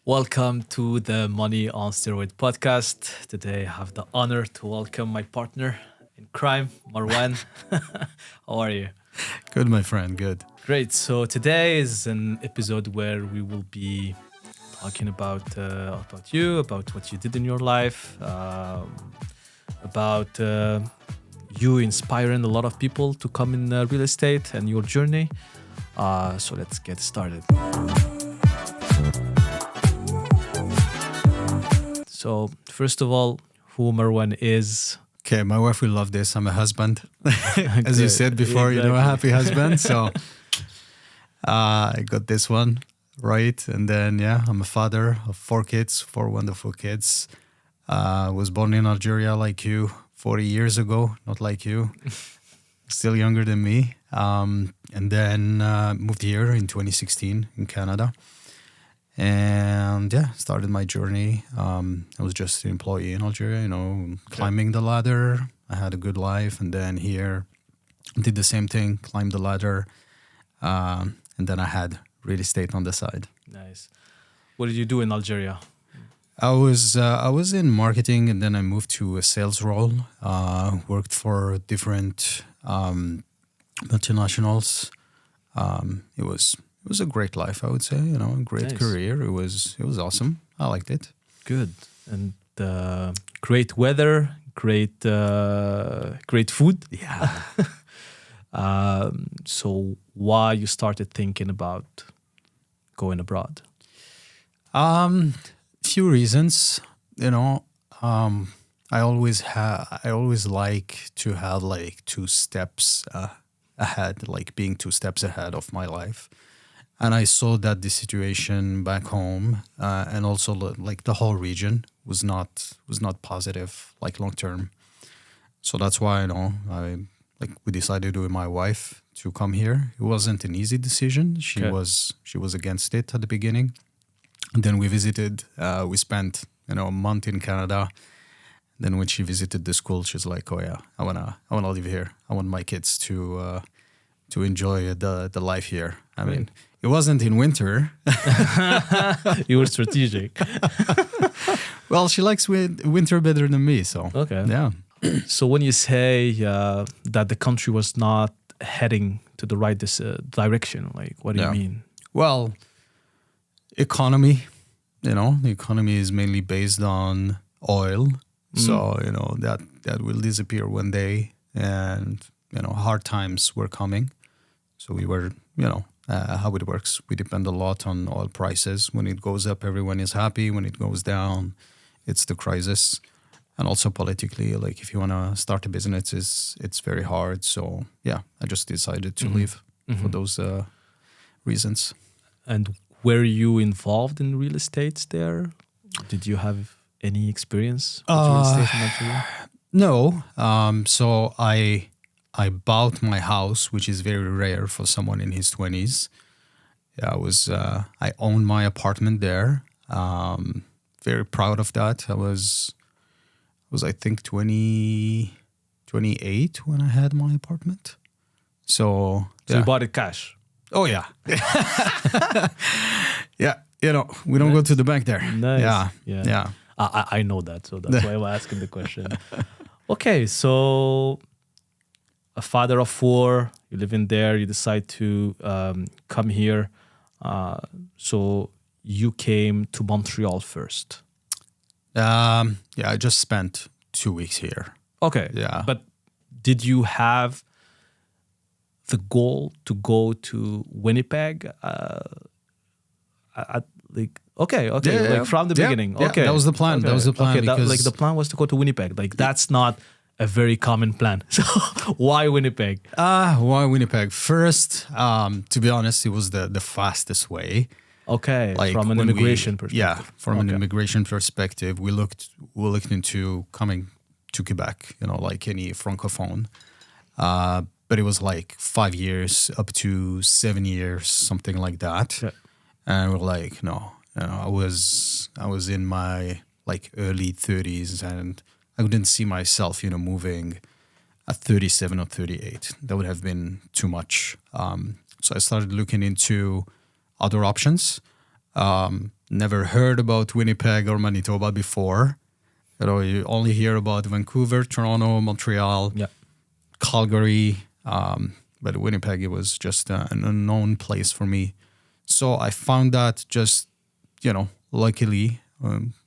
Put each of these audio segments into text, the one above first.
Welcome to the Money on Steroid podcast. Today I have the honor to welcome my partner in crime, Merouane. How are you? Good, my friend. Good. Great. So today is an episode where we will be talking about you, about what you did in your life, about you inspiring a lot of people to come in real estate and your journey. So let's get started. So first of all, who Merouane is. Okay, my wife will love this. I'm a husband. As you said before, Exactly. a happy husband. So I got this one right. And then, I'm a father of 4 kids, 4 wonderful kids. Was born in Algeria like you 40 years ago, not like you. Still younger than me. And then moved here in 2016 in Canada. And started my journey. I was just an employee in Algeria, climbing the ladder. I had a good life. And then here, did the same thing, climbed the ladder. And then I had real estate on the side. Nice. What did you do in Algeria? I was in marketing, and then I moved to a sales role. Worked for different multinationals. It was a great life, I would say. A great Nice. career. It was awesome. I liked it. Good. And great weather, great food. Yeah. So why you started thinking about going abroad? Few reasons. I always like to have like 2 steps ahead, like being 2 steps ahead of my life. And I saw that the situation back home and also like the whole region was not positive, like long term. So that's why we decided with my wife to come here. It wasn't an easy decision. She was against it at the beginning. And then we visited. We spent a month in Canada. Then when she visited the school, she's like, "Oh yeah, I wanna live here. I want my kids to enjoy the life here." I mean, it wasn't in winter. You were strategic. Well, she likes winter better than me, so Okay. yeah. So when you say that the country was not heading to the right direction, like what do you Yeah. mean? Well, economy. The economy is mainly based on oil, so that will disappear one day, and hard times were coming. So we were, how it works. We depend a lot on oil prices. When it goes up, everyone is happy. When it goes down, it's the crisis. And also politically, like if you want to start a business, it's very hard. So I just decided to leave for those reasons. And were you involved in real estates there? Did you have any experience with real estate in Algeria? No. So I bought my house, which is very rare for someone in his 20s. I owned my apartment there. Very proud of that. I was I think 28 when I had my apartment. So So you bought it cash? Oh yeah. Yeah. We don't go to the bank there. Nice. Yeah. I know that, so that's why I'm asking the question. Okay, so a father of 4, you live in there, you decide to come here. So you came to Montreal first. I just spent 2 weeks here. Okay. Yeah. But did you have the goal to go to Winnipeg? From the beginning. Yeah, Okay. that was the plan. That was the plan. Okay, Because the plan was to go to Winnipeg. Like that's not a very common plan. So why Winnipeg? why Winnipeg? First, to be honest, it was the fastest way. Okay, Like from an when immigration perspective. Yeah, from an Okay. immigration perspective, we looked into coming to Quebec, like any francophone. But it was like 5 years up to 7 years, something like that. Yeah. And we're like, no, I was in my like early 30s, and I couldn't see myself, moving at 37 or 38. That would have been too much. So I started looking into other options. Never heard about Winnipeg or Manitoba before. You only hear about Vancouver, Toronto, Montreal, Yeah. Calgary. But Winnipeg, it was just an unknown place for me. So I found that just, luckily,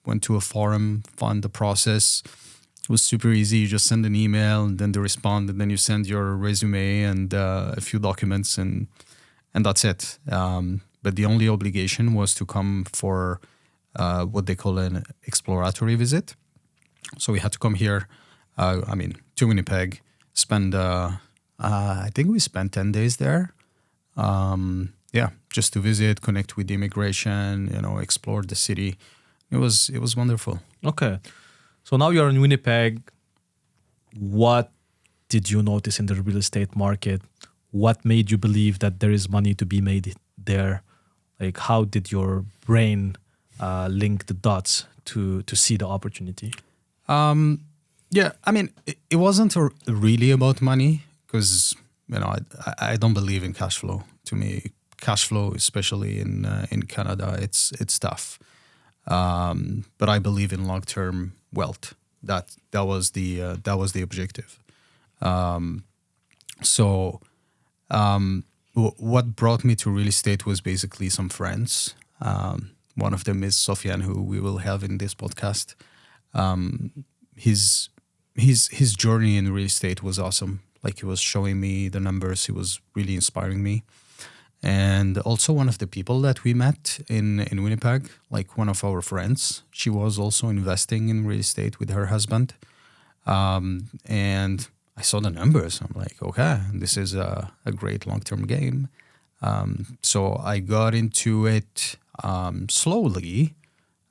went to a forum, found the process. It was super easy. You just send an email, and then they respond, and then you send your resume and a few documents, and that's it. But the only obligation was to come for what they call an exploratory visit. So we had to come here, to Winnipeg, spend, I think we spent 10 days there. Just to visit, connect with the immigration, explore the city. It was wonderful. Okay. So now you're in Winnipeg. What did you notice in the real estate market? What made you believe that there is money to be made there? Like, how did your brain link the dots to see the opportunity? It wasn't really about money because, I don't believe in cash flow. To me, cash flow, especially in Canada, it's tough. But I believe in long-term wealth. That was the objective. What brought me to real estate was basically some friends. One of them is Sofiane, who we will have in this podcast. His journey in real estate was awesome. Like, he was showing me the numbers. He was really inspiring me. And also one of the people that we met in Winnipeg, like one of our friends, she was also investing in real estate with her husband. And I saw the numbers. I'm like, okay, this is a great long-term game. So I got into it slowly,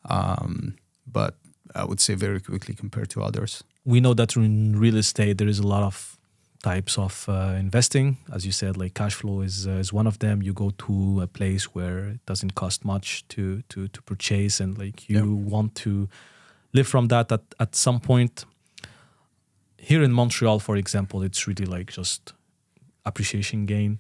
but I would say very quickly compared to others. We know that in real estate, there is a lot of types of investing. As you said, like cash flow is one of them. You go to a place where it doesn't cost much to purchase, and like you want to live from that at some point. Here in Montreal, for example, it's really like just appreciation gain.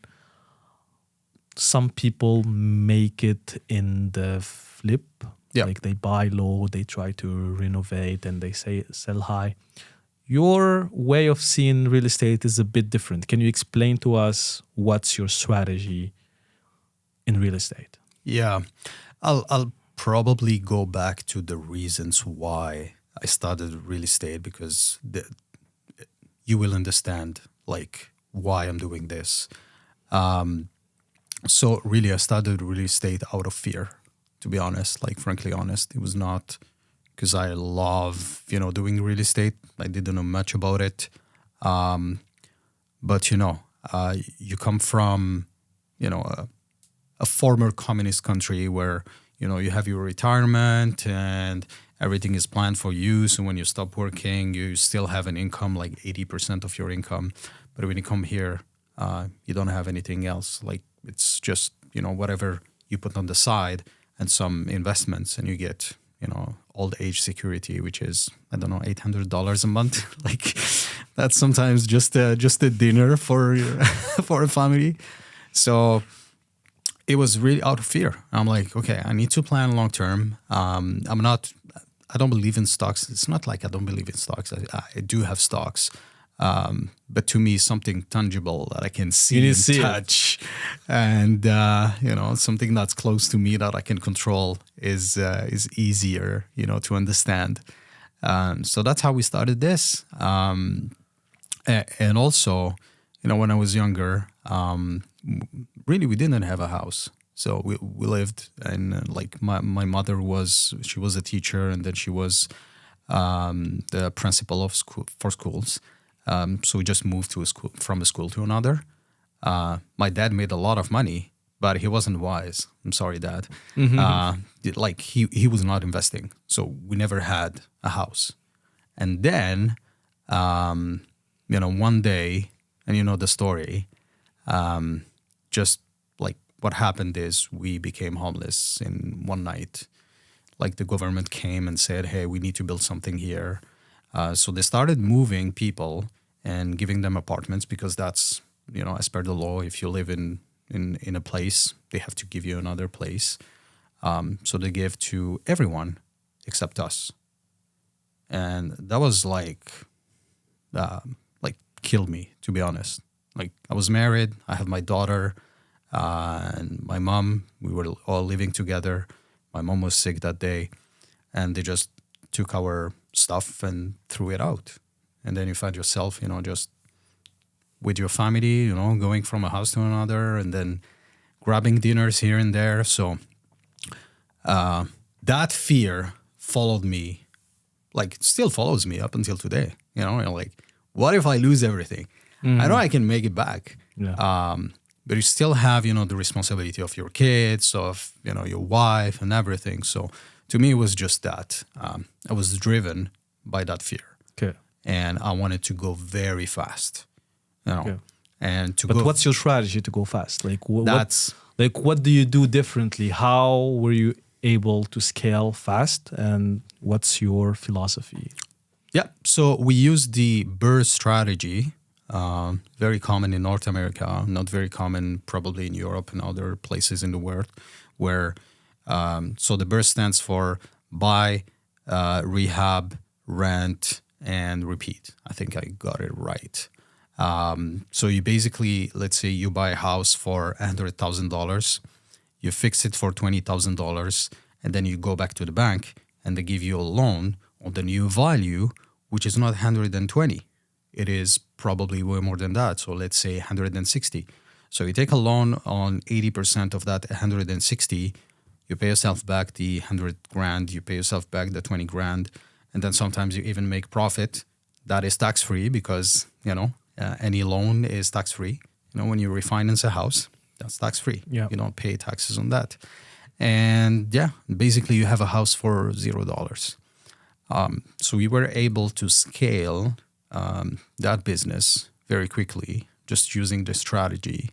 Some people make it in the flip. Yeah. Like they buy low, they try to renovate, and they sell high. Your way of seeing real estate is a bit different. Can you explain to us what's your strategy in real estate? Yeah, I'll probably go back to the reasons why I started real estate, because you will understand like why I'm doing this. So really, I started real estate out of fear, to be honest, like frankly honest. It was not because I love, doing real estate. I didn't know much about it. But, you come from, a former communist country where, you have your retirement and everything is planned for you. So when you stop working, you still have an income, like 80% of your income. But when you come here, you don't have anything else. Like, it's just, whatever you put on the side and some investments, and you get, old age security, which is, I don't know, $800 a month. Like, that's sometimes just a dinner for for a family. So it was really out of fear. I'm like, okay, I need to plan long term. I don't believe in stocks. It's not like I don't believe in stocks. I do have stocks. But to me, something tangible that I can see and touch, and something that's close to me that I can control is easier, to understand. So that's how we started this. And also, when I was younger, really we didn't have a house. So we lived, and like my mother she was a teacher, and then she was the principal of for schools. So we just moved from a school to another. My dad made a lot of money, but he wasn't wise. I'm sorry, Dad. Mm-hmm. He was not investing. So we never had a house. And then, one day, and you know the story, just like what happened is we became homeless in one night. Like the government came and said, hey, we need to build something here. So they started moving people and giving them apartments, because that's, as per the law, if you live in a place, they have to give you another place. So they gave to everyone except us. And that was like killed me, to be honest. Like, I was married, I have my daughter, and my mom. We were all living together. My mom was sick that day, and they just took our stuff and threw it out. And then you find yourself, just with your family, going from a house to another, and then grabbing dinners here and there. So that fear followed me, like still follows me up until today. Like, what if I lose everything? I know I can make it back. Yeah. But you still have, the responsibility of your kids, of, your wife and everything. So to me, it was just that. I was driven by that fear. Okay. And I wanted to go very fast, Okay. And But what's your strategy to go fast? Like, That's- what do you do differently? How were you able to scale fast? And what's your philosophy? Yeah. So we use the BRRR strategy, very common in North America, not very common probably in Europe and other places in the world, where so the BRRR stands for buy, rehab, rent, and repeat. I think I got it right. So you basically, let's say you buy a house for $100,000, you fix it for $20,000, and then you go back to the bank and they give you a loan on the new value, which is not 120. It is probably way more than that. So let's say 160. So you take a loan on 80% of that 160, you pay yourself back the 100 grand, you pay yourself back the 20 grand, and then sometimes you even make profit. That is tax-free because, any loan is tax-free. When you refinance a house, that's tax-free. Yeah. You don't pay taxes on that. And basically you have a house for $0. So we were able to scale that business very quickly, just using the strategy.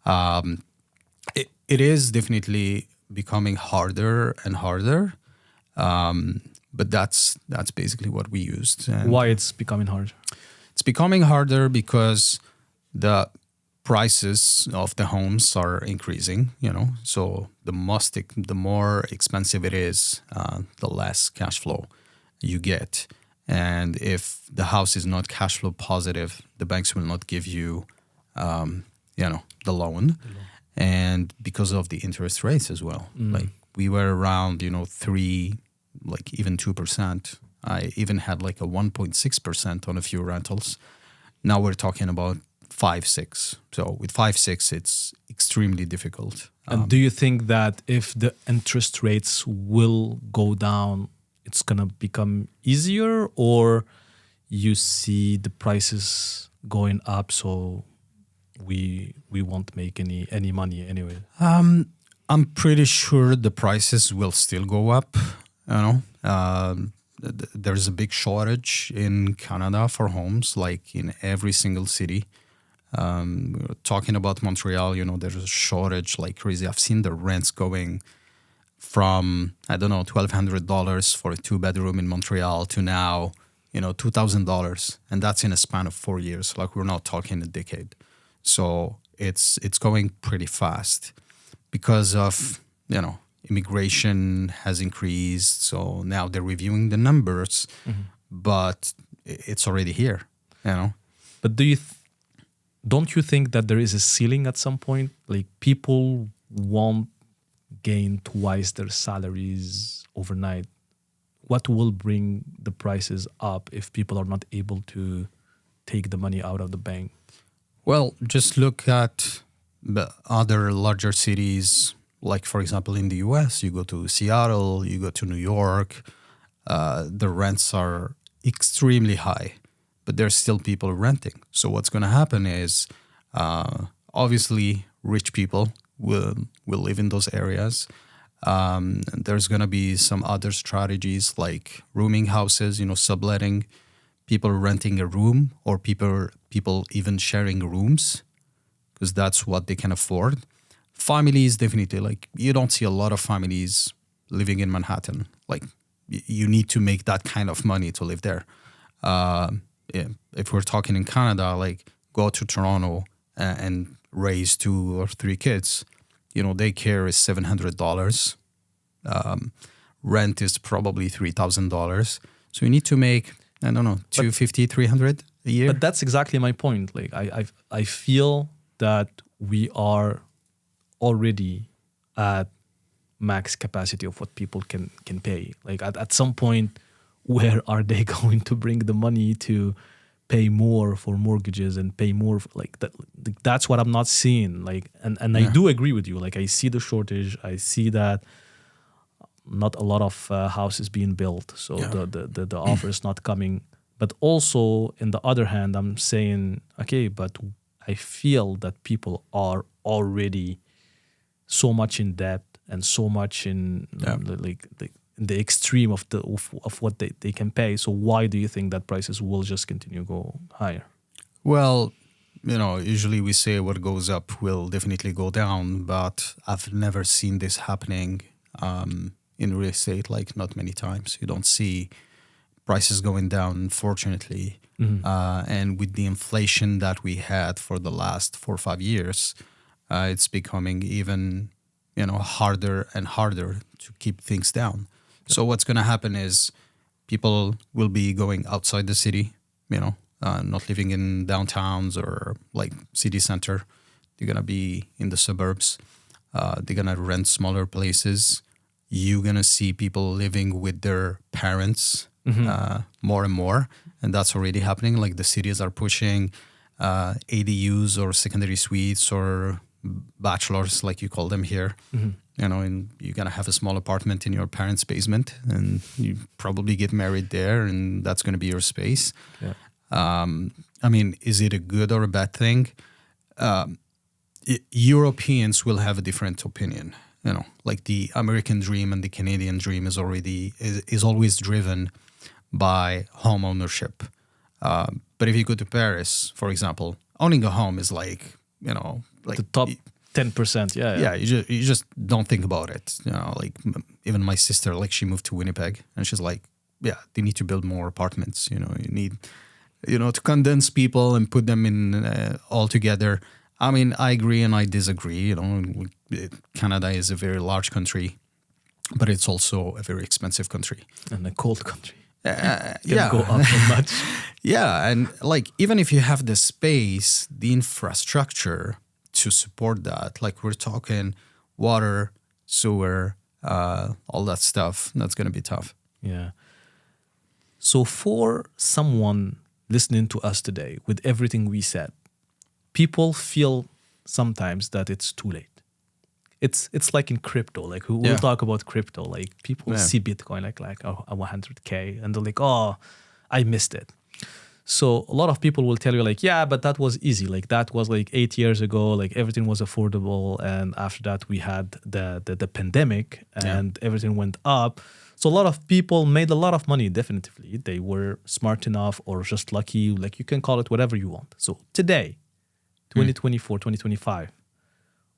It is definitely becoming harder and harder, but that's basically what we used. And Why it's becoming hard? it's becoming harder because the prices of the homes are increasing, So the more expensive it is, the less cash flow you get. And if the house is not cash flow positive, the banks will not give you, the loan. And because of the interest rates as well, like we were around, 3, like even 2%. I even had like a 1.6% on a few rentals. Now we're talking about 5-6. So with 5-6, it's extremely difficult. And do you think that if the interest rates will go down, it's gonna become easier, or you see the prices going up, so we won't make any money anyway? I'm pretty sure the prices will still go up. There's a big shortage in Canada for homes, like in every single city. We're talking about Montreal, there's a shortage like crazy. I've seen the rents going from, I don't know, $1,200 for a 2-bedroom in Montreal to now, $2,000. And that's in a span of 4 years. Like, we're not talking a decade. So it's going pretty fast because of, immigration has increased. So now they're reviewing the numbers, but it's already here, But don't you think that there is a ceiling at some point? Like, people won't gain twice their salaries overnight. What will bring the prices up if people are not able to take the money out of the bank? Well, just look at the other larger cities. Like, for example, in the US, you go to Seattle, you go to New York, the rents are extremely high, but there's still people renting. So what's going to happen is, obviously, rich people will live in those areas. There's going to be some other strategies like rooming houses, subletting, people renting a room, or people even sharing rooms because that's what they can afford. Families, definitely, like, you don't see a lot of families living in Manhattan. Like, you need to make that kind of money to live there. If we're talking in Canada, like, go to Toronto and raise 2 or 3 kids, daycare is $700. Rent is probably $3,000. So you need to make, I don't know, 250, 300 a year. But that's exactly my point. Like I feel that we are already at max capacity of what people can pay. Like at some point, where are they going to bring the money to pay more for mortgages and pay more for, like that? That's what I'm not seeing. Like and I do agree with you. Like I see the shortage. I see that not a lot of houses being built. So the offer is not coming. But also, in the other hand, I'm saying, okay, but I feel that people are already so much in debt and so much in the extreme of what they can pay. So why do you think that prices will just continue go higher? Well, usually we say what goes up will definitely go down, but I've never seen this happening in real estate, like not many times. You don't see prices going down, unfortunately. And with the inflation that we had for the last 4 or 5 years, it's becoming even, harder and harder to keep things down. So what's going to happen is people will be going outside the city, not living in downtowns or like city center. They're going to be in the suburbs. They're going to rent smaller places. You're going to see people living with their parents more and more. And that's already happening. Like the cities are pushing ADUs or secondary suites or bachelors, like you call them here. And you're going to have a small apartment in your parents' basement and you probably get married there and that's going to be your space. Yeah. Is it a good or a bad thing? Europeans will have a different opinion. Like the American dream and the Canadian dream is always driven by home ownership. But if you go to Paris, for example, owning a home is like the top 10%. Yeah. You just don't think about it. Like even my sister, like she moved to Winnipeg and she's like, yeah, they need to build more apartments. You need, to condense people and put them in all together. I agree and I disagree. Canada is a very large country, but it's also a very expensive country. And a cold country. Yeah. Go up so much. Yeah. And like, even if you have the space, the infrastructure to support that, like we're talking water, sewer, all that stuff, that's going to be tough. Yeah. So for someone listening to us today with everything we said, people feel sometimes that it's too late. It's like in crypto. Like we'll talk about crypto. Like people see Bitcoin like 100K and they're like, oh, I missed it. So a lot of people will tell you like, yeah, but that was easy. Like that was like 8 years ago. Like everything was affordable, and after that we had the pandemic and everything went up. So a lot of people made a lot of money. Definitely, they were smart enough or just lucky. Like you can call it whatever you want. So today, 2024, 2025,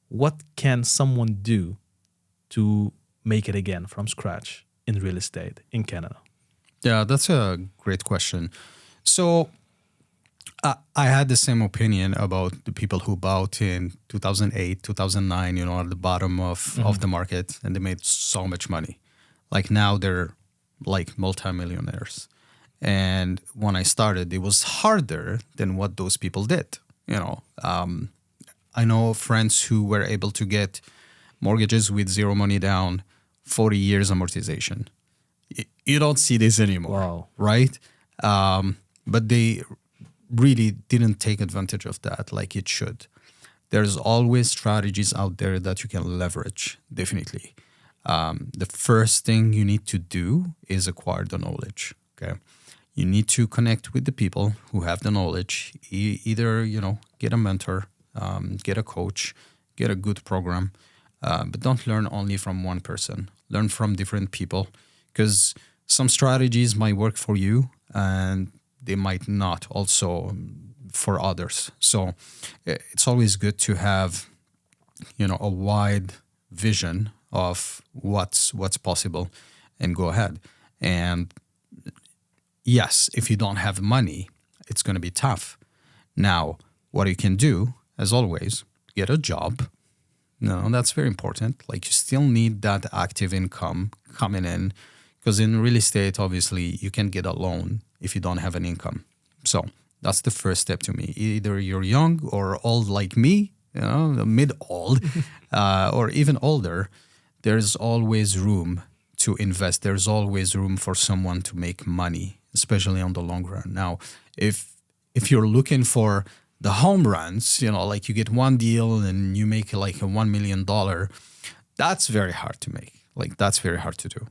what can someone do to make it again from scratch in real estate in Canada? Yeah, that's a great question. So I had the same opinion about the people who bought in 2008, 2009, at the bottom of the market, and they made so much money. Like now they're like multimillionaires. And when I started, it was harder than what those people did. I know friends who were able to get mortgages with zero money down, 40 years amortization. You don't see this anymore, right? But they really didn't take advantage of that like it should. There's always strategies out there that you can leverage, definitely. The first thing you need to do is acquire the knowledge, okay? You need to connect with the people who have the knowledge. Either, get a mentor, get a coach, get a good program, but don't learn only from one person. Learn from different people, because some strategies might work for you and they might not also for others. So it's always good to have, a wide vision of what's possible and go ahead. And yes, if you don't have money, it's going to be tough. Now, what you can do, as always, get a job, No, that's very important. Like you still need that active income coming in because in real estate, obviously, you can get a loan if you don't have an income. So that's the first step to me. Either you're young or old like me, mid-old, or even older, there's always room to invest. There's always room for someone to make money, especially on the long run. Now, if you're looking for the home runs, like you get one deal and you make like a $1 million, that's very hard to make. Like that's very hard to do.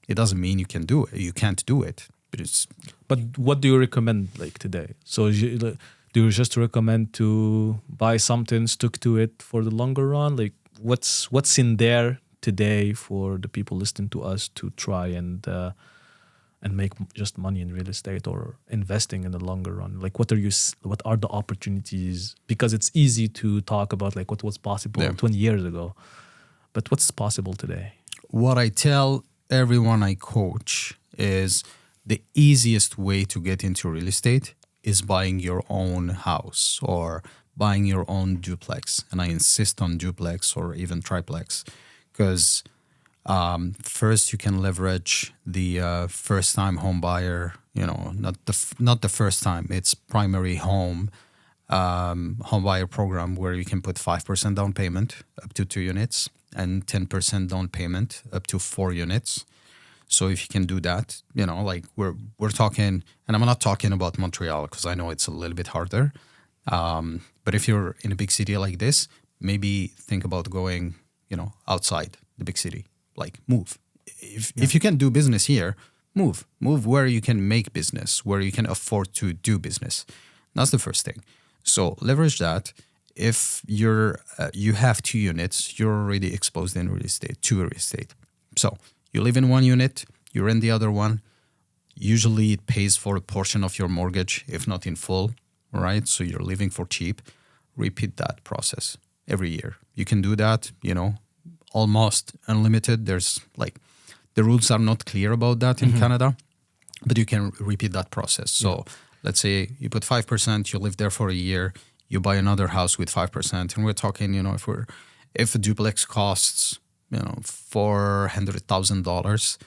It doesn't mean you can do it. You can't do it, but it's. But what do you recommend like today? So do you just recommend to buy something, stick to it for the longer run? Like what's in there today for the people listening to us to try and make just money in real estate or investing in the longer run? Like what are the opportunities? Because it's easy to talk about like what was possible 20 years ago, but what's possible today? What I tell everyone I coach is the easiest way to get into real estate is buying your own house or buying your own duplex. And I insist on duplex or even triplex because first you can leverage the first-time home buyer, not the first time, it's primary home buyer program where you can put 5% down payment up to 2 units and 10% down payment up to 4 units. So if you can do that, like we're talking, and I'm not talking about Montreal because I know it's a little bit harder. But if you're in a big city like this, maybe think about going, outside the big city, like move. If you can do business here, move where you can make business, where you can afford to do business. That's the first thing. So leverage that. If you have 2 units, you're already exposed in real estate, to real estate. So you live in one unit, you rent the other one. Usually it pays for a portion of your mortgage, if not in full, right? So you're living for cheap. Repeat that process every year. You can do that, almost unlimited. There's like, the rules are not clear about that in Canada, but you can repeat that process. So let's say you put 5%, you live there for a year, you buy another house with 5%. And we're talking, if a duplex costs, $400,000,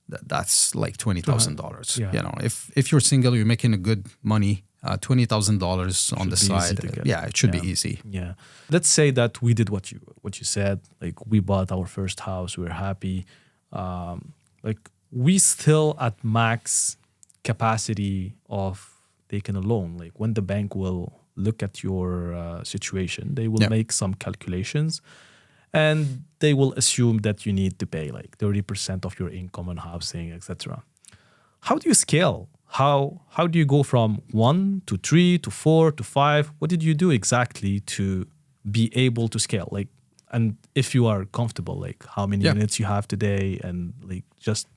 that's like $20,000. If you're single, you're making a good money, $20,000 on the side. It should be easy. Yeah. Let's say that we did what you said. Like we bought our first house, we were happy. Like we still at max capacity of taking a loan. Like when the bank will look at your situation, they will make some calculations. And they will assume that you need to pay like 30% of your income on housing, etc. How do you scale? How do you go from 1 to 3 to 4 to 5? What did you do exactly to be able to scale? Like, and if you are comfortable, like how many units you have today, and like just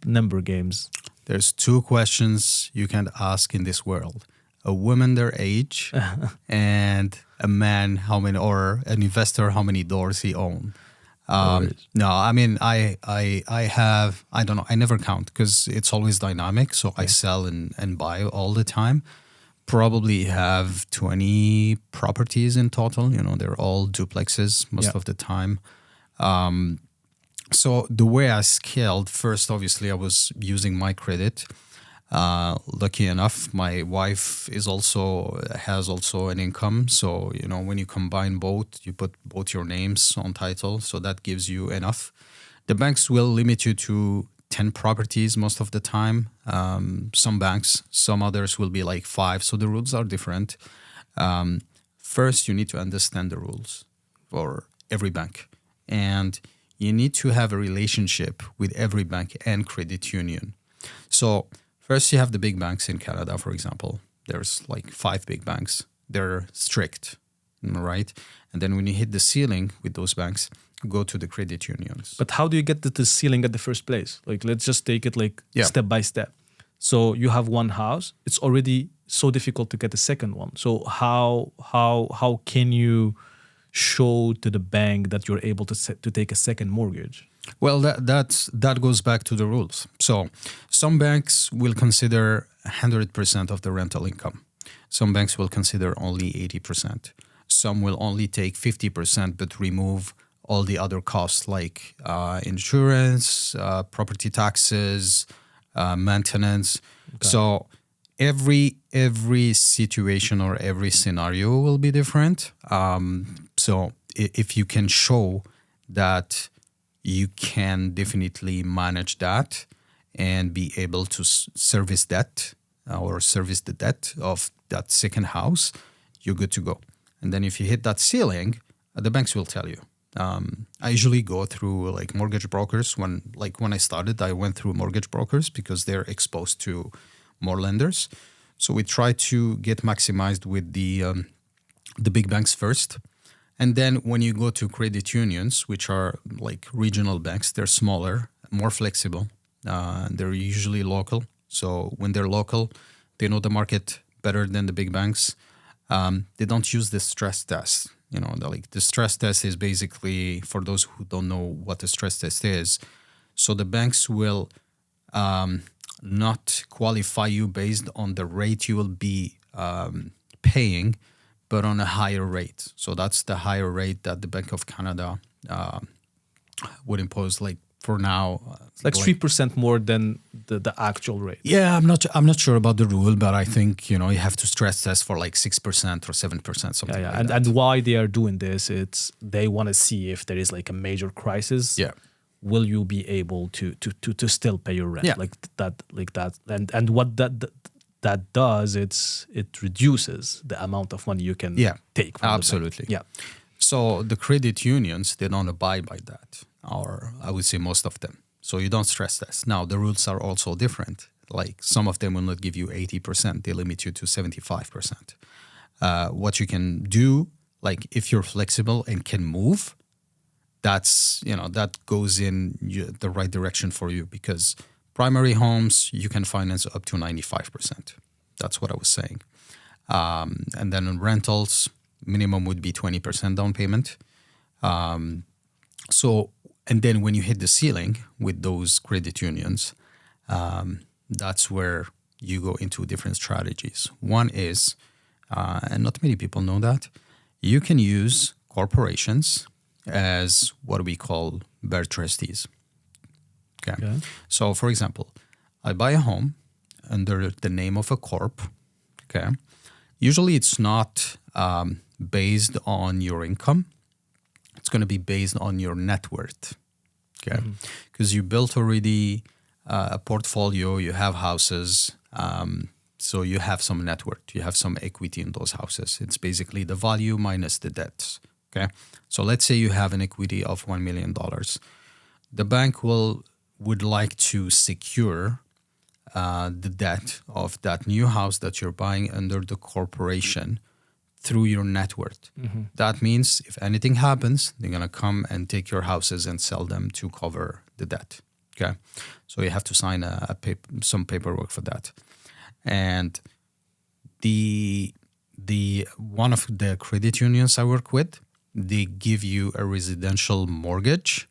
number games. There's 2 questions you can ask in this world: a woman their age, and a man or an investor how many doors he owns. No, I mean I don't know. I never count because it's always dynamic. So I sell and buy all the time. Probably have 20 properties in total. They're all duplexes most of the time. So the way I scaled, first, obviously, I was using my credit. Lucky enough, my wife has also an income. So, when you combine both, you put both your names on title. So that gives you enough. The banks will limit you to 10 properties most of the time. Some banks, some others will be like 5. So the rules are different. First, you need to understand the rules for every bank. And you need to have a relationship with every bank and credit union. So first, you have the big banks in Canada, for example. There's like 5 big banks. They're strict, right? And then when you hit the ceiling with those banks, go to the credit unions. But how do you get to the ceiling at the first place? Like, let's just take it like step by step. So you have one house. It's already so difficult to get a second one. So how can you show to the bank that you're able to take a second mortgage? Well, that goes back to the rules. So some banks will consider 100% of the rental income. Some banks will consider only 80%. Some will only take 50% but remove all the other costs like insurance, property taxes, maintenance. Okay. So every situation or every scenario will be different. So if you can show that you can definitely manage that and be able to service debt or service the debt of that second house, you're good to go. And then if you hit that ceiling, the banks will tell you. I usually go through like mortgage brokers. When I started, I went through mortgage brokers because they're exposed to more lenders. So we try to get maximized with the big banks first. And then when you go to credit unions, which are like regional banks, they're smaller, more flexible. They're usually local. So when they're local, they know the market better than the big banks. They don't use the stress test. The stress test is basically, for those who don't know what the stress test is, so the banks will not qualify you based on the rate you will be paying, but on a higher rate. So that's the higher rate that the Bank of Canada would impose. Like for now, it's like 3% more than the actual rate. Yeah, I'm not sure about the rule, but I think you have to stress test for like 6% or 7%, something like that. And why they are doing this? It's they want to see if there is like a major crisis. Yeah. Will you be able to still pay your rent? Yeah. Like that. And what that does, it reduces the amount of money you can take from absolutely. The bank. Yeah. So the credit unions, they don't abide by that, or I would say most of them. So you don't stress test. Now, the rules are also different. Like some of them will not give you 80%. They limit you to 75%. What you can do, like if you're flexible and can move, that goes in the right direction for you, because primary homes, you can finance up to 95%. That's what I was saying. And then in rentals, minimum would be 20% down payment. And then when you hit the ceiling with those credit unions, that's where you go into different strategies. One is, and not many people know that, you can use corporations as what we call BRRR trustees. Okay. So, for example, I buy a home under the name of a corp. Okay. Usually it's not based on your income. It's going to be based on your net worth. Okay. Because you built already a portfolio, you have houses, so you have some net worth, you have some equity in those houses. It's basically the value minus the debts. Okay. So let's say you have an equity of $1 million. The bank would like to secure the debt of that new house that you're buying under the corporation through your net worth. That means if anything happens, they're going to come and take your houses and sell them to cover the debt. Okay. So you have to sign some paperwork for that. And the one of the credit unions I work with, they give you a residential mortgage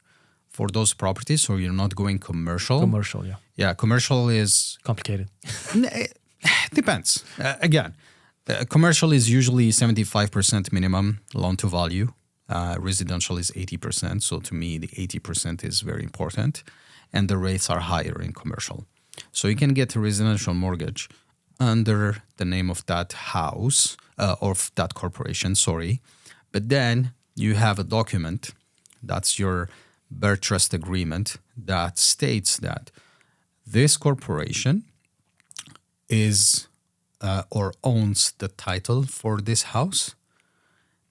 for those properties, so you're not going commercial. Commercial, yeah. Yeah, commercial is complicated. Depends. Again, commercial is usually 75% minimum loan to value. Residential is 80%. So to me, the 80% is very important, and the rates are higher in commercial. So you can get a residential mortgage under the name of that house or of that corporation. But then you have a document, that's your BRRR trust agreement, that states that this corporation is or owns the title for this house,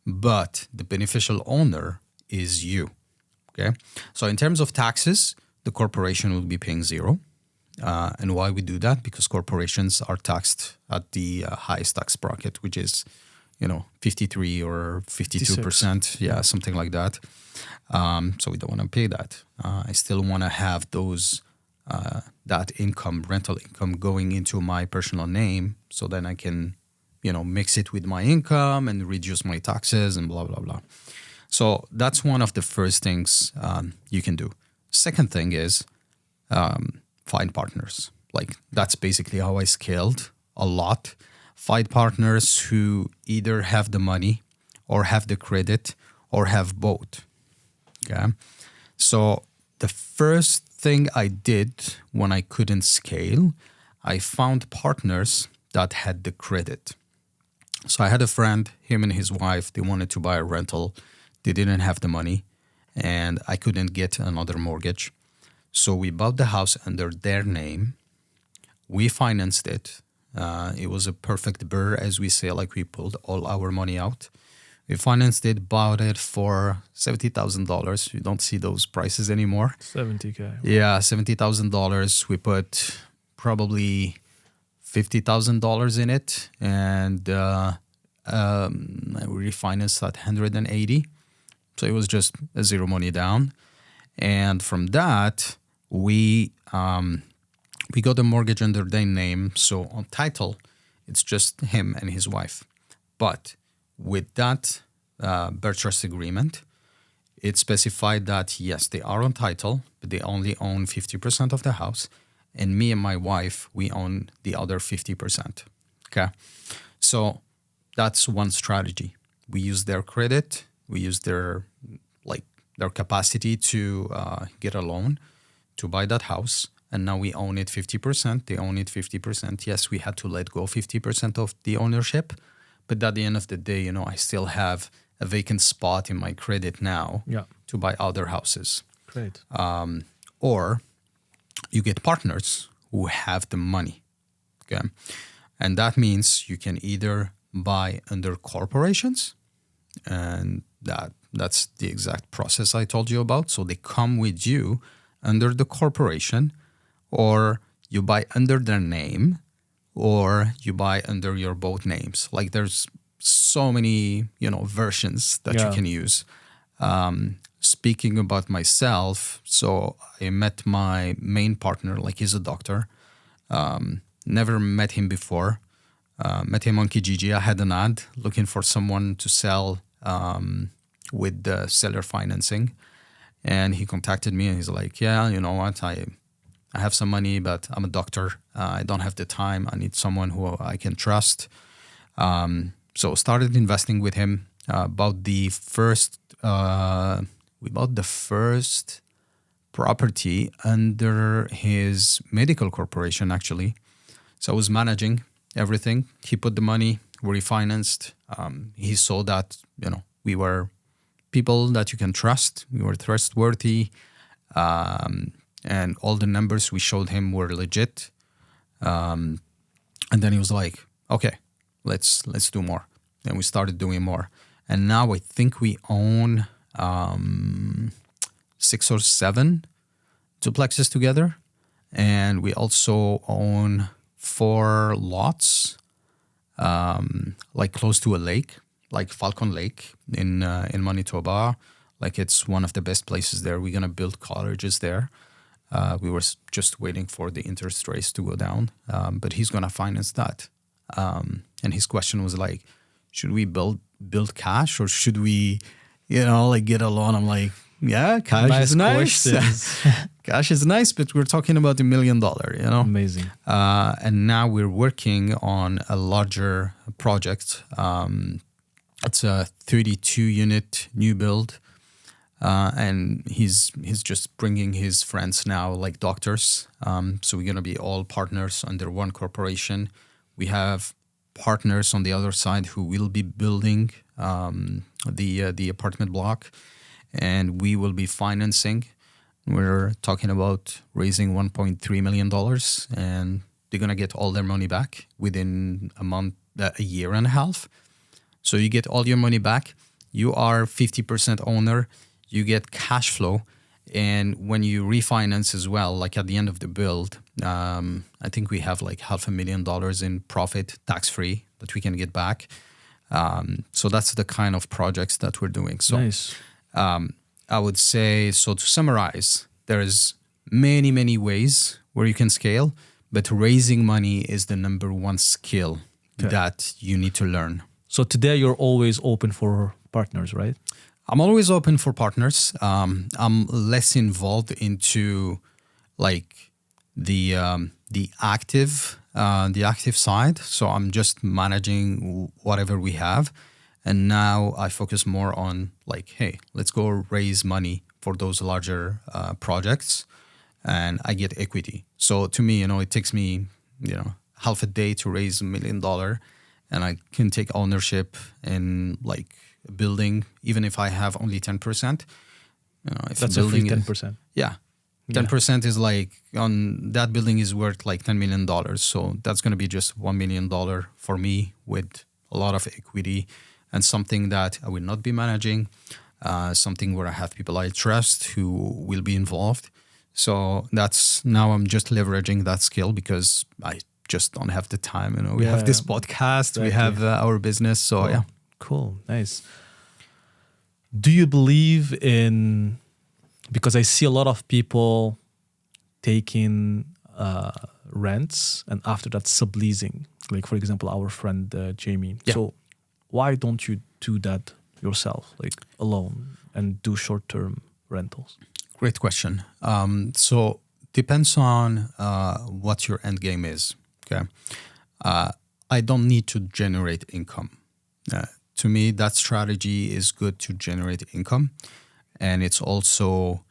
but the beneficial owner is you. Okay. So in terms of taxes, the corporation will be paying zero. And why we do that? Because corporations are taxed at the highest tax bracket, which is 53 or 52%. Yeah, something like that. So we don't want to pay that. I still want to have that income, rental income, going into my personal name, so then I can, mix it with my income and reduce my taxes and blah, blah, blah. So that's one of the first things you can do. Second thing is find partners. Like that's basically how I scaled a lot. Find partners who either have the money or have the credit or have both. Okay. So the first thing I did when I couldn't scale, I found partners that had the credit. So I had a friend, him and his wife, they wanted to buy a rental. They didn't have the money and I couldn't get another mortgage. So we bought the house under their name. We financed it. It was a perfect BRRR, as we say, like we pulled all our money out. We financed it, bought it for $70,000. You don't see those prices anymore. 70K. Yeah, $70,000. We put probably $50,000 in it, and we refinanced at 180. So it was just a zero money down. And from that, we got a mortgage under their name. So on title, it's just him and his wife. But with that BRRRR trust agreement, it specified that, yes, they are on title, but they only own 50% of the house. And me and my wife, we own the other 50%. Okay. So that's one strategy. We use their credit. We use their capacity to get a loan to buy that house. And now we own it 50%. They own it 50%. Yes, we had to let go 50% of the ownership. But at the end of the day, I still have a vacant spot in my credit now to buy other houses. Great. Or you get partners who have the money. Okay. And that means you can either buy under corporations, and that's the exact process I told you about. So they come with you under the corporation, or you buy under their name, or you buy under your both names. Like there's so many, versions that you can use. Speaking about myself, so I met my main partner, like he's a doctor. Never met him before. Met him on Kijiji. I had an ad looking for someone to sell with the seller financing. And he contacted me and he's like, yeah, you know what? I have some money, but I'm a doctor. I don't have the time. I need someone who I can trust. So started investing with him. We bought the first property under his medical corporation, actually. So I was managing everything. He put the money, we refinanced. He saw that, we were people that you can trust. We were trustworthy. And all the numbers we showed him were legit. And then he was like, okay, let's do more. And we started doing more. And now I think we own 6 or 7 duplexes together. And we also own 4 lots, like close to a lake, like Falcon Lake in Manitoba. Like it's one of the best places there. We're going to build cottages there. We were just waiting for the interest rates to go down, but he's going to finance that. And his question was like, should we build cash or should we, get a loan? I'm like, yeah, cash is nice. Cash is nice, but we're talking about $1 million, Amazing. And now we're working on a larger project. It's a 32-unit new build. And he's just bringing his friends now, like doctors. So we're going to be all partners under one corporation. We have partners on the other side who will be building the apartment block, and we will be financing. We're talking about raising $1.3 million, and they're going to get all their money back within a year and a half. So you get all your money back. You are 50% owner. You get cash flow. And when you refinance as well, like at the end of the build, I think we have like $500,000 in profit, tax-free, that we can get back. So that's the kind of projects that we're doing. So Nice. I would say, so to summarize, there's many, many ways where you can scale, but raising money is the number one skill that you need to learn. So today you're always open for partners, right? I'm always open for partners. I'm less involved into like the active side. So I'm just managing whatever we have. And now I focus more on like, hey, let's go raise money for those larger projects, and I get equity. So to me, it takes me, half a day to raise $1 million, and I can take ownership in like a building, even if I have only 10%. If That's a a free building 10%. yeah. 10% is like on that building is worth like $10 million. So that's going to be just $1 million for me with a lot of equity and something that I will not be managing, something where I have people I trust who will be involved. So that's now I'm just leveraging that skill because I just don't have the time. We have this podcast, we have our business. So yeah. Cool. Nice. Do you believe in, because I see a lot of people taking rents and after that subleasing, like for example, our friend Jamie. Yeah. So why don't you do that yourself, like alone, and do short-term rentals? Great question. So depends on what your end game is. Okay. I don't need to generate income. To me, that strategy is good to generate income. And it's also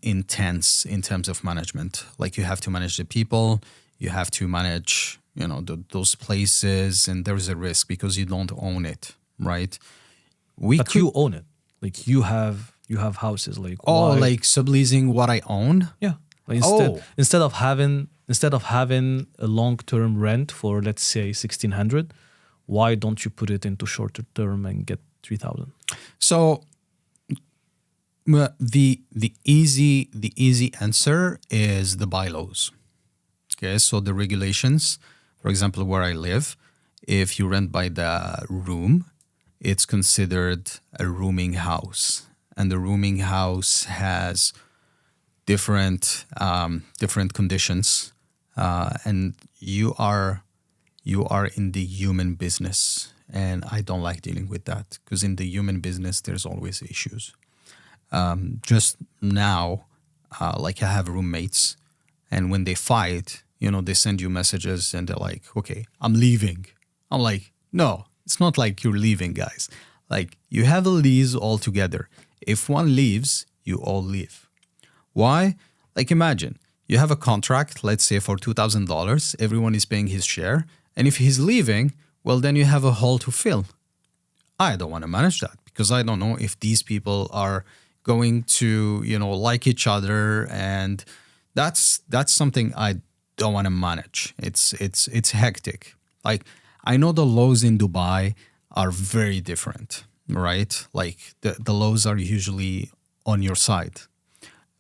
intense in terms of management. Like you have to manage the people, you have to manage, those places, and there's a risk because you don't own it, right? But you own it. Like you have houses. Like like subleasing what I own. Yeah. Like instead of having a long-term rent for let's say 1,600, why don't you put it into shorter term and get 3,000? So the easy answer is the bylaws. Okay, so the regulations, for example, where I live, if you rent by the room, it's considered a rooming house, and the rooming house has different conditions, and you are in the human business, and I don't like dealing with that because in the human business there's always issues. Just now, like I have roommates, and when they fight, they send you messages and they're like, okay, I'm leaving. I'm like, no, it's not like you're leaving, guys. Like you have a lease all together. If one leaves, you all leave. Why? Like imagine you have a contract, let's say for $2,000, everyone is paying his share. And if he's leaving, well, then you have a hole to fill. I don't want to manage that because I don't know if these people are going to, like each other. And that's something I don't want to manage. It's hectic. Like I know the laws in Dubai are very different, right? Like the laws are usually on your side,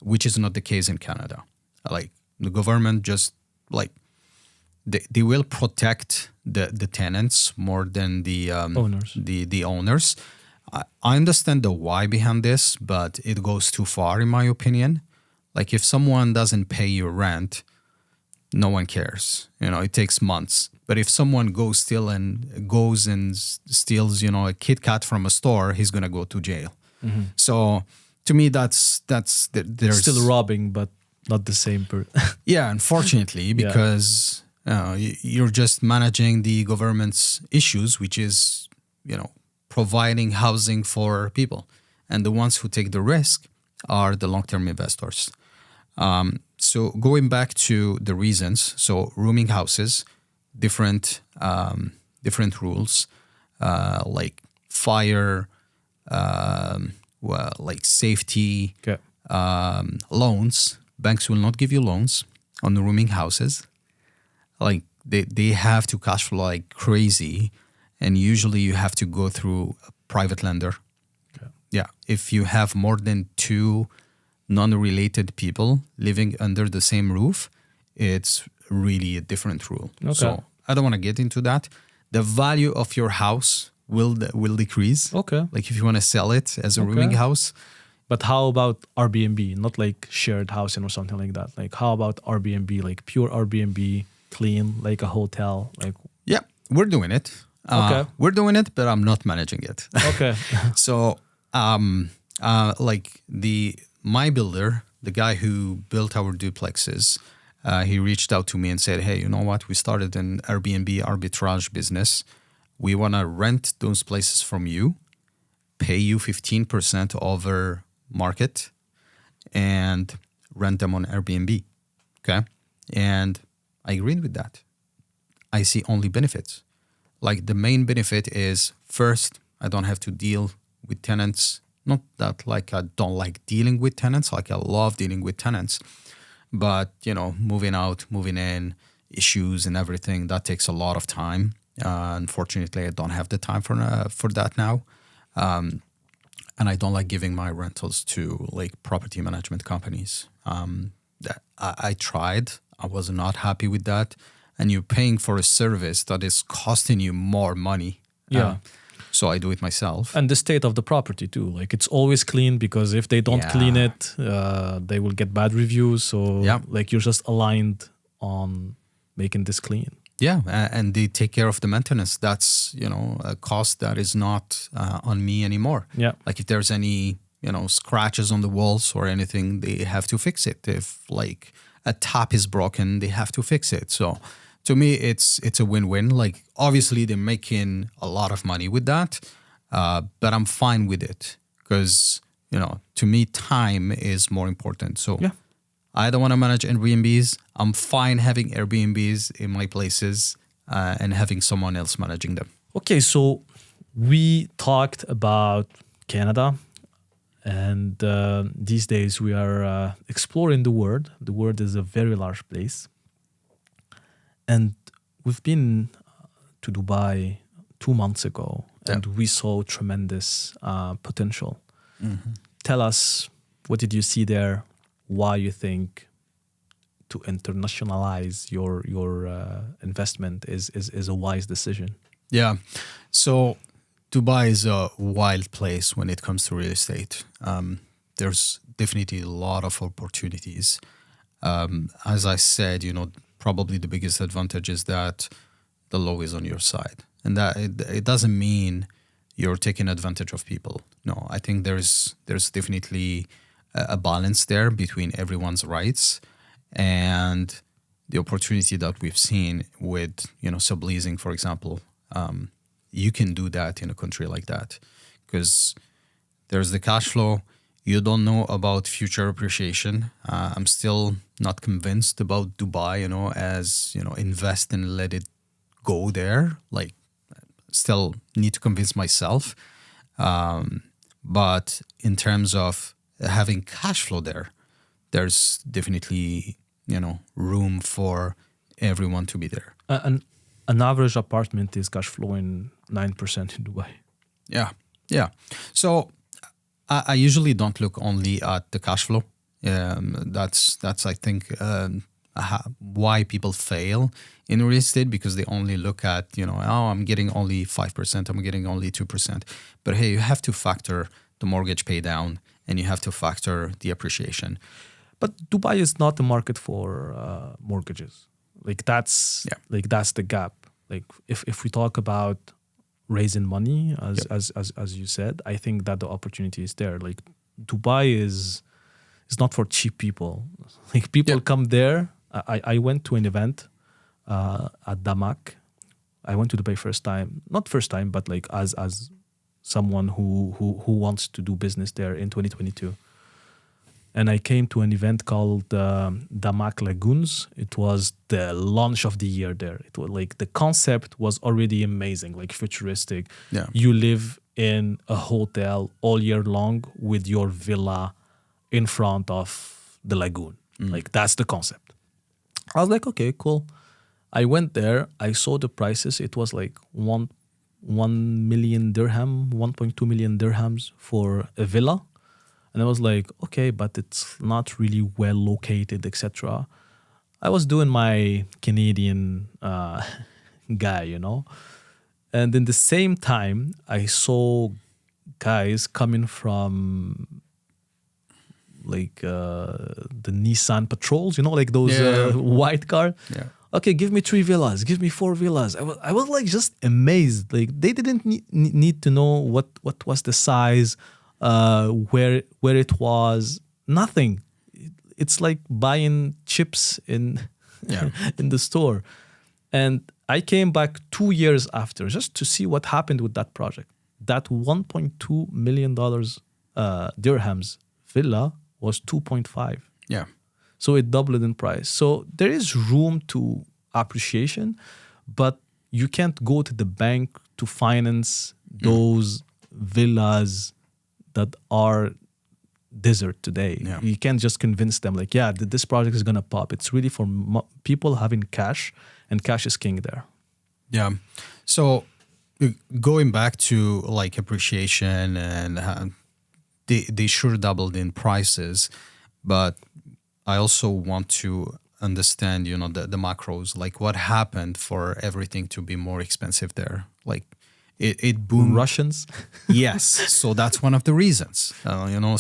which is not the case in Canada. Like the government just like, they will protect the tenants more than the owners. The owners. I understand the why behind this, but it goes too far in my opinion. Like if someone doesn't pay your rent, no one cares. It takes months. But if someone goes and steals, a Kit Kat from a store, he's gonna go to jail. Mm-hmm. So to me, there's still robbing, but not the same. Yeah, unfortunately, because you're just managing the government's issues, which is, providing housing for people. And the ones who take the risk are the long-term investors. So going back to the reasons, so rooming houses, different rules, like fire, like safety, loans. Banks will not give you loans on the rooming houses. Like they have to cash flow like crazy, and usually you have to go through a private lender. Yeah, if you have more than 2 non-related people living under the same roof, it's really a different rule. Okay. So I don't want to get into that. The value of your house will decrease. Okay. Like if you want to sell it as a rooming house. But how about Airbnb? Not like shared housing or something like that. Like how about Airbnb? Like pure Airbnb, clean, like a hotel. Like yeah, we're doing it. We're doing it, but I'm not managing it. Okay. So like my builder, the guy who built our duplexes, he reached out to me and said, hey, you know what? We started an Airbnb arbitrage business. we want to rent those places from you, pay you 15% over market, and rent them on Airbnb. Okay. And I agreed with that. I see only benefits. Like the main benefit is first, I don't have to deal with tenants. Not that like I don't like dealing with tenants, like I love dealing with tenants. But, moving out, moving in, issues and everything, that takes a lot of time. Unfortunately, I don't have the time for that now. And I don't like giving my rentals to like property management companies. I tried. I was not happy with that. And you're paying for a service that is costing you more money. Yeah. So I do it myself. And the state of the property too. Like it's always clean, because if they don't clean it, they will get bad reviews. So like you're just aligned on making this clean. Yeah, and they take care of the maintenance. That's, a cost that is not on me anymore. Yeah. Like if there's any, scratches on the walls or anything, they have to fix it. If like a tap is broken, they have to fix it. So to me, it's a win-win. Like obviously they're making a lot of money with that, but I'm fine with it because, to me, time is more important. So I don't want to manage Airbnbs. I'm fine having Airbnbs in my places and having someone else managing them. Okay, so we talked about Canada, and these days we are exploring the world. The world is a very large place. And we've been to Dubai 2 months ago, and we saw tremendous potential. Mm-hmm. Tell us, what did you see there? Why you think to internationalize your investment is a wise decision? Yeah. So Dubai is a wild place when it comes to real estate. There's definitely a lot of opportunities. As I said, probably the biggest advantage is that the law is on your side. And that it doesn't mean you're taking advantage of people. No, I think there's definitely a balance there between everyone's rights and the opportunity that we've seen with, subleasing, for example. You can do that in a country like that because there's the cash flow. You don't know about future appreciation. I'm still not convinced about Dubai, as, invest and let it go there. Like, still need to convince myself. But in terms of having cash flow there's definitely, room for everyone to be there. An average apartment is cash flowing 9% in Dubai. Yeah. So I usually don't look only at the cash flow. That's I think why people fail in real estate, because they only look at, I'm getting only 5%, I'm getting only 2%. But hey, you have to factor the mortgage pay down and you have to factor the appreciation. But Dubai is not the market for mortgages. Like that's the gap. Like if we talk about raising money, as you said, I think that the opportunity is there. Like Dubai is not for cheap people. Like people come there. I went to an event at Damak. I went to Dubai not first time, but like as someone who wants to do business there in 2022. And I came to an event called Damak Lagoons. It was the launch of the year there. It was like the concept was already amazing, like futuristic. Yeah. You live in a hotel all year long with your villa in front of the lagoon. Like that's the concept. I was like, okay, cool. I went there. I saw the prices. It was like 1 million dirham, 1.2 million dirhams for a villa. And I was like, okay, but it's not really well located, etc. I was doing my Canadian guy, And in the same time, I saw guys coming from like the Nissan Patrols, like those white car. Yeah. Okay, give me 3 villas, give me 4 villas. I was like just amazed. Like they didn't need to know what was the size, where it was, nothing. It's like buying chips in the store. And I came back 2 years after just to see what happened with that project. That $1.2 million dirhams villa was 2.5. Yeah. So it doubled in price. So there is room to appreciation, but you can't go to the bank to finance those villas that are desert today. Yeah. You can't just convince them like, yeah, this project is going to pop. It's really for people having cash, and cash is king there. Yeah. So going back to like appreciation and they sure doubled in prices, but I also want to understand, the macros, like what happened for everything to be more expensive there. Like it boomed. Russians? Yes. So that's one of the reasons.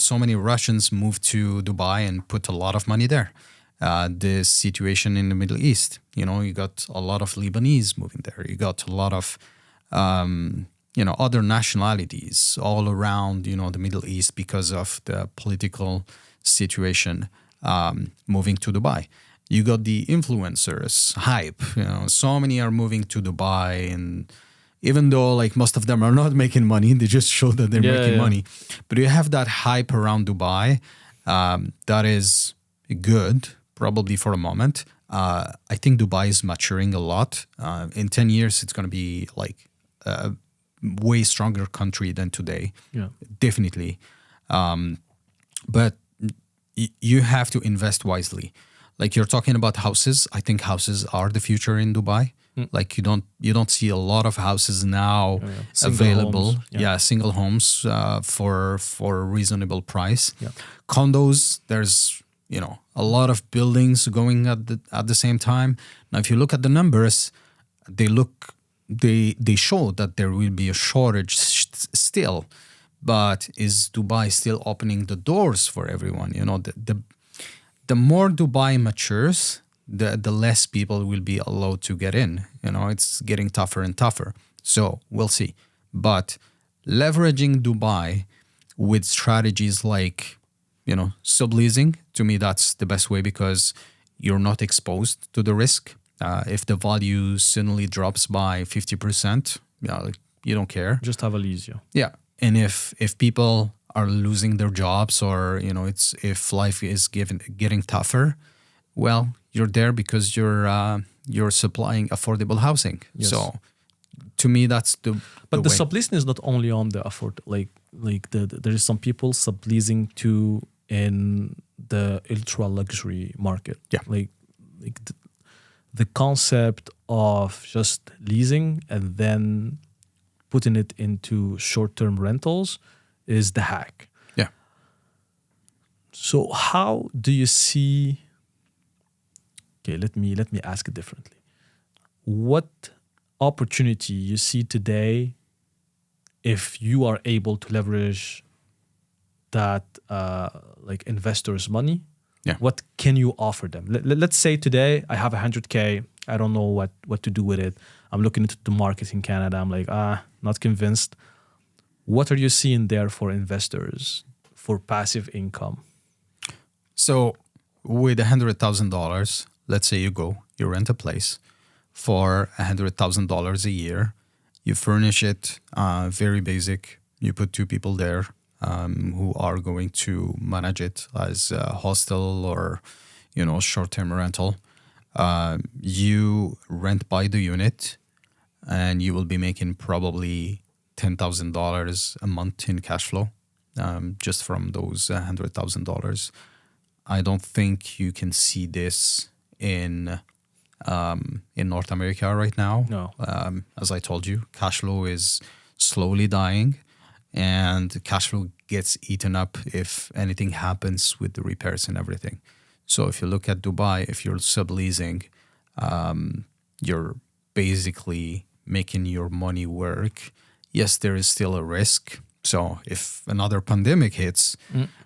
So many Russians moved to Dubai and put a lot of money there. The situation in the Middle East, you got a lot of Lebanese moving there. You got a lot of, other nationalities all around, the Middle East because of the political situation moving to Dubai. You got the influencers hype. So many are moving to Dubai, and even though like most of them are not making money, they just show that they're making money. But you have that hype around Dubai that is good, probably for a moment. I think Dubai is maturing a lot. In 10 years, it's going to be like a way stronger country than today. Yeah, definitely. But you have to invest wisely. Like you're talking about houses. I think houses are the future in Dubai. Like you don't see a lot of houses now available. Homes. Single homes for a reasonable price. Yeah. Condos, there's a lot of buildings going at the same time. Now, if you look at the numbers, they show that there will be a shortage still. But is Dubai still opening the doors for everyone? The more Dubai matures, the less people will be allowed to get in. It's getting tougher and tougher. So we'll see. But leveraging Dubai with strategies like, subleasing, to me, that's the best way because you're not exposed to the risk. If the value suddenly drops by 50%, you don't care. Just have a lease, Yeah. And if people are losing their jobs or, if life is getting tougher, well, you're there because you're supplying affordable housing. Yes. So to me, that's the But the way. subleasing is not only on the there is some people subleasing too in the ultra luxury market. Yeah. Like the concept of just leasing and then putting it into short-term rentals is the hack. Yeah. So how do you see? Okay, let me ask it differently. What opportunity you see today if you are able to leverage that like investors' money? Yeah. What can you offer them? Let's say today I have 100K. I don't know what to do with it. I'm looking into the market in Canada. I'm like, not convinced. What are you seeing there for investors for passive income? So with $100,000, let's say you rent a place for $100,000 a year. You furnish it very basic. You put 2 people there who are going to manage it as a hostel or, short-term rental. You rent by the unit and you will be making probably $10,000 a month in cash flow just from those $100,000. I don't think you can see this in North America right now. No. As I told you, cash flow is slowly dying and cash flow gets eaten up if anything happens with the repairs and everything. So if you look at Dubai, if you're subleasing, you're basically making your money work. Yes, there is still a risk. So if another pandemic hits,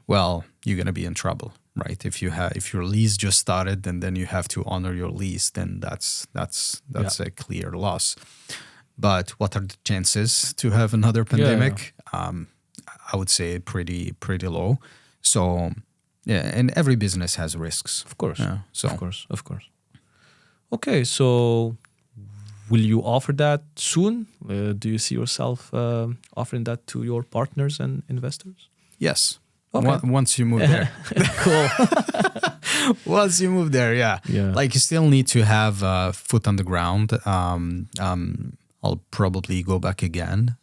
well, you're going to be in trouble, right? If your lease just started and then you have to honor your lease, then that's a clear loss. But what are the chances to have another pandemic? I would say pretty low. So yeah, and every business has risks. Of course. So Of course. Okay, so will you offer that soon? Do you see yourself offering that to your partners and investors? Yes. Okay. Once you move there. Cool. Once you move there, yeah. Like you still need to have a foot on the ground. I'll probably go back again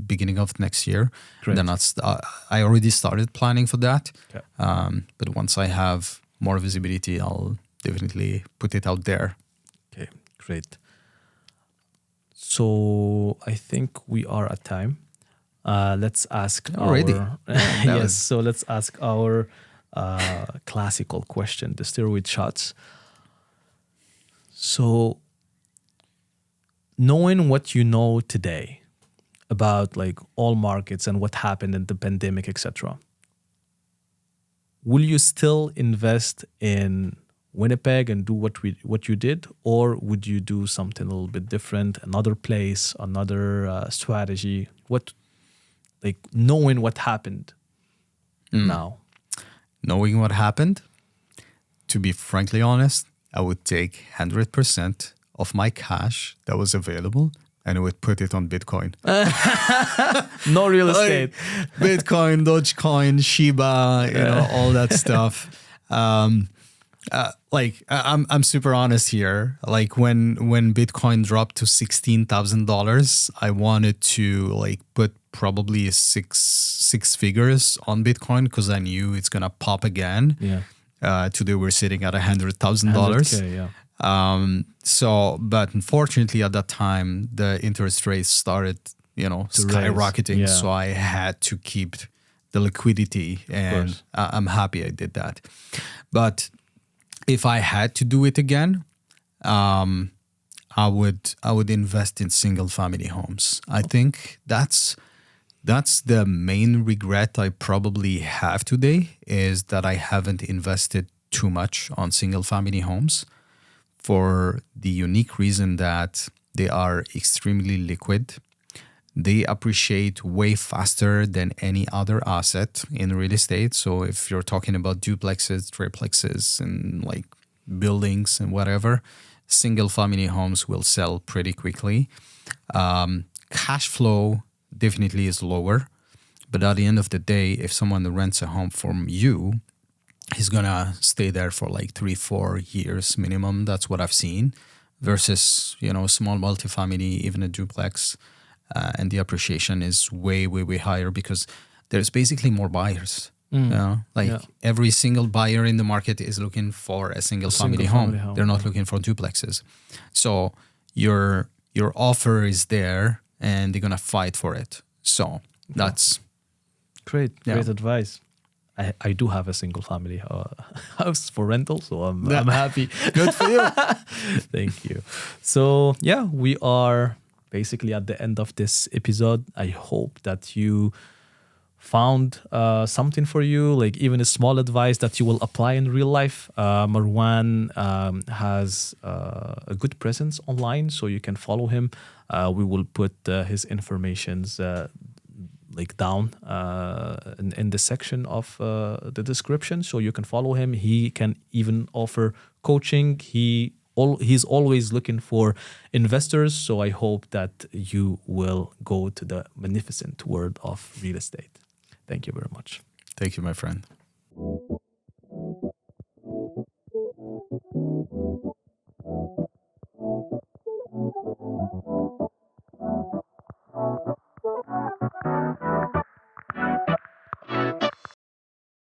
beginning of next year. Great. Then I already started planning for that. Okay. But once I have more visibility, I'll definitely put it out there. Okay, great. So I think we are at time. Let's ask already. Yes. So let's ask our classical question: the steroid shots. So, knowing what you know today about like all markets and what happened in the pandemic, etc., will you still invest in Winnipeg and do what you did, or would you do something a little bit different, another place, another strategy? What, like knowing what happened now? Knowing what happened, to be frankly honest, I would take 100% of my cash that was available and I would put it on Bitcoin. No real estate. Bitcoin, Dogecoin, Shiba, all that stuff. I'm super honest here. Like when Bitcoin dropped to $16,000, I wanted to like put probably six figures on Bitcoin because I knew it's gonna pop again. Yeah. Today we're sitting at $100,000. $100K, yeah. But unfortunately at that time the interest rates started, skyrocketing. Yeah. So I had to keep the liquidity, and I'm happy I did that. But if I had to do it again, I would invest in single family homes. I think that's the main regret I probably have today, is that I haven't invested too much on single family homes, for the unique reason that they are extremely liquid. They appreciate way faster than any other asset in real estate. So if you're talking about duplexes, triplexes, and like buildings and whatever, single family homes will sell pretty quickly. Cash flow definitely is lower. But at the end of the day, if someone rents a home from you, he's gonna stay there for like 3-4 years minimum. That's what I've seen. Versus, small multifamily, even a duplex. And the appreciation is way, way, way higher because there's basically more buyers. Every single buyer in the market is looking for a single family home. They're not looking for duplexes. So your offer is there and they're gonna fight for it. So that's great advice. I do have a single family house for rental, so I'm happy. Good for you. Thank you. So we are basically at the end of this episode. I hope that you found something for you, like even a small advice that you will apply in real life. Merouane has a good presence online, so you can follow him. We will put his informations down in the section of the description, so you can follow him. He can even offer coaching. He's always looking for investors, so I hope that you will go to the magnificent world of real estate. Thank you very much. Thank you, my friend.